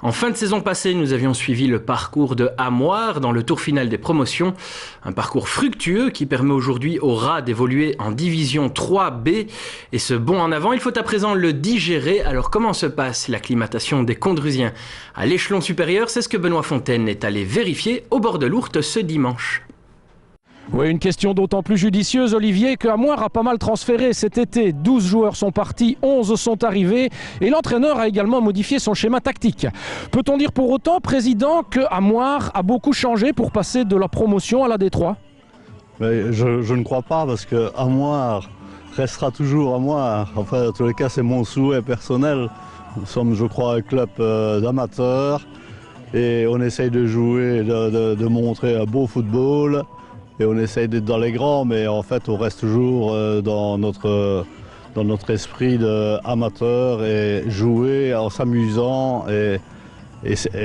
En fin de saison passée, nous avions suivi le parcours de Amoir dans le tour final des promotions. Un parcours fructueux qui permet aujourd'hui au RAD d'évoluer en division 3B. Et ce bond en avant, il faut à présent le digérer. Alors comment se passe l'acclimatation des Condrusiens à l'échelon supérieur? C'est ce que Benoît Fontaine est allé vérifier au bord de l'Ourthe ce dimanche. Oui, une question d'autant plus judicieuse, Olivier, que Amoir a pas mal transféré cet été. 12 joueurs sont partis, 11 sont arrivés et l'entraîneur a également modifié son schéma tactique. Peut-on dire pour autant, Président, que Amoir a beaucoup changé pour passer de la promotion à la D3? Mais je ne crois pas, parce que Amoir restera toujours Amoir. Enfin, en tous les cas, c'est mon souhait personnel. Nous sommes, je crois, un club d'amateurs et on essaye de jouer, de montrer un beau football. Et on essaye d'être dans les grands, mais en fait, on reste toujours dans notre esprit d'amateur et jouer en s'amusant et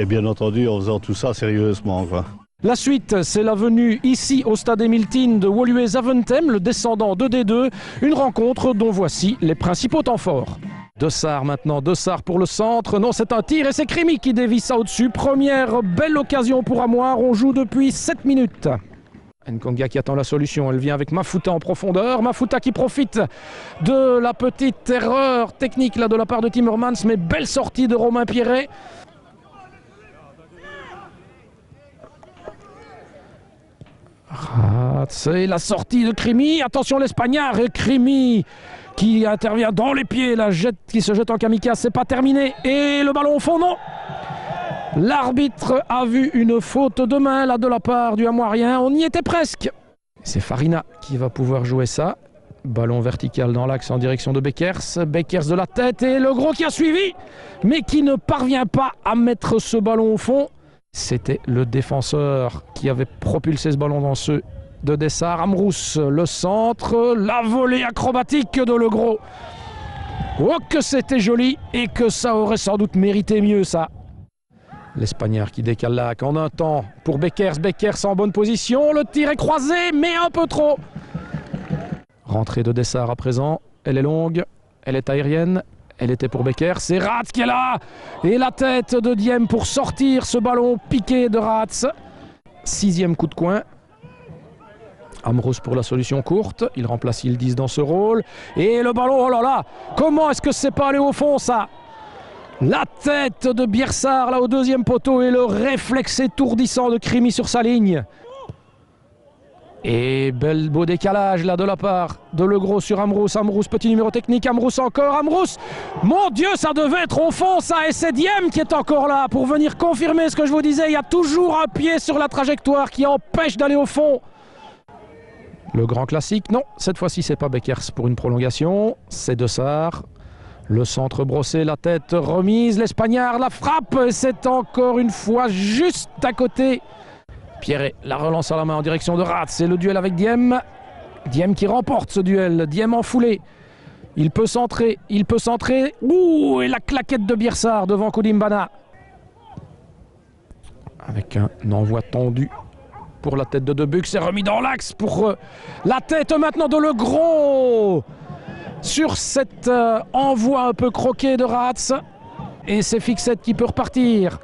bien entendu en faisant tout ça sérieusement, quoi. La suite, c'est la venue ici au stade Émile de Woluwe-Zaventem, le descendant de D2. Une rencontre dont voici les principaux temps forts. Dessart maintenant, Dessart pour le centre. Non, c'est un tir et c'est Crimi qui dévie ça au-dessus. Première belle occasion pour Amoir. On joue depuis 7 minutes. Nkonga qui attend la solution, elle vient avec Mafuta en profondeur, Mafuta qui profite de la petite erreur technique là de la part de Timmermans, mais belle sortie de Romain Pierret. C'est la sortie de Crimi, attention l'Espagnard et Crimi qui intervient dans les pieds, qui se jette en kamikaze, c'est pas terminé et le ballon au fond, non. L'arbitre a vu une faute de main là de la part du Amoirien, on y était presque. C'est Farina qui va pouvoir jouer ça. Ballon vertical dans l'axe en direction de Beckers. Beckers de la tête et le gros qui a suivi, mais qui ne parvient pas à mettre ce ballon au fond. C'était le défenseur qui avait propulsé ce ballon dans ceux de Dessart. Amrousse, le centre, la volée acrobatique de Le Gros. Oh que c'était joli et que ça aurait sans doute mérité mieux ça. L'Espagnard qui décale là en un temps pour Beckers. Beckers en bonne position. Le tir est croisé, mais un peu trop. Rentrée de Dessart à présent. Elle est longue, elle est aérienne. Elle était pour Beckers. C'est Ratz qui est là. Et la tête de Diem pour sortir ce ballon piqué de Ratz. 6e coup de coin. Amrousse pour la solution courte. Il remplace Yildiz dans ce rôle. Et le ballon, oh là là. Comment est-ce que c'est pas allé au fond ça? La tête de Biersard là au 2e poteau et le réflexe étourdissant de Crimi sur sa ligne. Et beau décalage là de la part de Le Gros sur Amrousse. Amrousse, petit numéro technique, Amrousse encore, Amrousse. Mon Dieu, ça devait être au fond ça, et c'est Diem qui est encore là pour venir confirmer ce que je vous disais. Il y a toujours un pied sur la trajectoire qui empêche d'aller au fond. Le grand classique, non, cette fois-ci c'est pas Beckers pour une prolongation, c'est Dessart. Le centre brossé, la tête remise, l'Espagnard, la frappe, c'est encore une fois juste à côté. Pierret, la relance à la main en direction de Ratz, c'est le duel avec Diem. Diem qui remporte ce duel, Diem en foulée. Il peut centrer, Ouh, et la claquette de Biersard devant Koudimbana. Avec un envoi tendu pour la tête de Debuc, c'est remis dans l'axe pour la tête maintenant de Le Gros. Sur cet envoi un peu croqué de Ratz. Et c'est Fixette qui peut repartir.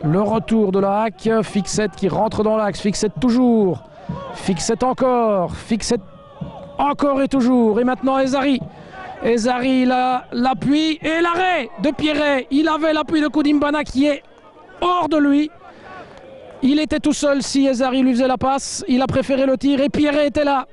Le retour de la hack. Fixette qui rentre dans l'axe. Fixette toujours. Fixette encore. Fixette encore et toujours. Et maintenant Ezari. Ezari, il a l'appui et l'arrêt de Pierret. Il avait l'appui de Koudimbana qui est hors de lui. Il était tout seul si Ezari lui faisait la passe. Il a préféré le tir et Pierret était là.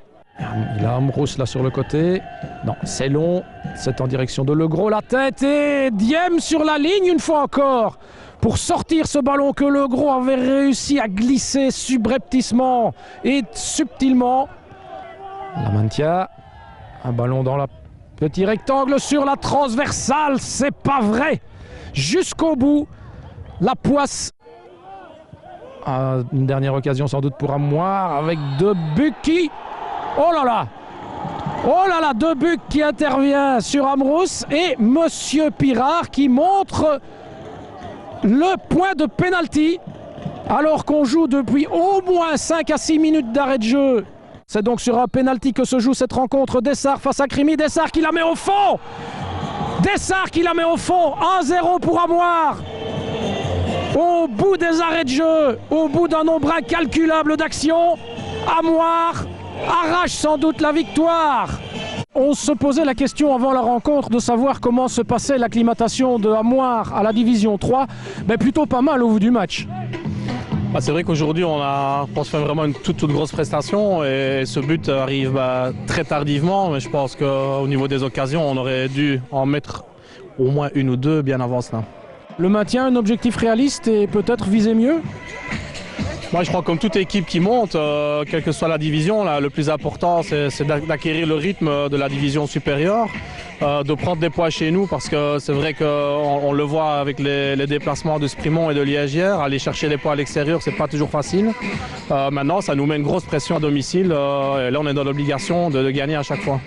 Il a Amrousse là sur le côté. Non, c'est long. C'est en direction de Le Gros. La tête et Diem sur la ligne une fois encore pour sortir ce ballon que Le Gros avait réussi à glisser subrepticement et subtilement. La Mantia. Un ballon dans le petit rectangle sur la transversale. C'est pas vrai. Jusqu'au bout. La Poisse. Une dernière occasion sans doute pour Amoir avec Debuc qui... Oh là là! Oh là là, Debuc qui intervient sur Amrousse et Monsieur Pirard qui montre le point de pénalty alors qu'on joue depuis au moins 5 à 6 minutes d'arrêt de jeu. C'est donc sur un pénalty que se joue cette rencontre. Dessart face à Crimi, Dessart qui la met au fond. Dessart qui la met au fond. 1-0 pour Amoir. bout des arrêts de jeu, au bout d'un nombre incalculable d'actions, Amoir arrache sans doute la victoire. On se posait la question avant la rencontre de savoir comment se passait l'acclimatation de Amoir à la division 3. Mais plutôt pas mal au bout du match. C'est vrai qu'aujourd'hui on a fait vraiment une toute grosse prestation et ce but arrive très tardivement, mais je pense qu'au niveau des occasions on aurait dû en mettre au moins une ou deux bien avant cela. Le maintien, un objectif réaliste et peut-être viser mieux? Moi je crois que comme toute équipe qui monte, quelle que soit la division, le plus important c'est d'acquérir le rythme de la division supérieure, de prendre des points chez nous parce que c'est vrai qu'on le voit avec les déplacements de Sprimont et de Liège hier, aller chercher des points à l'extérieur c'est pas toujours facile. Maintenant ça nous met une grosse pression à domicile et là on est dans l'obligation de gagner à chaque fois.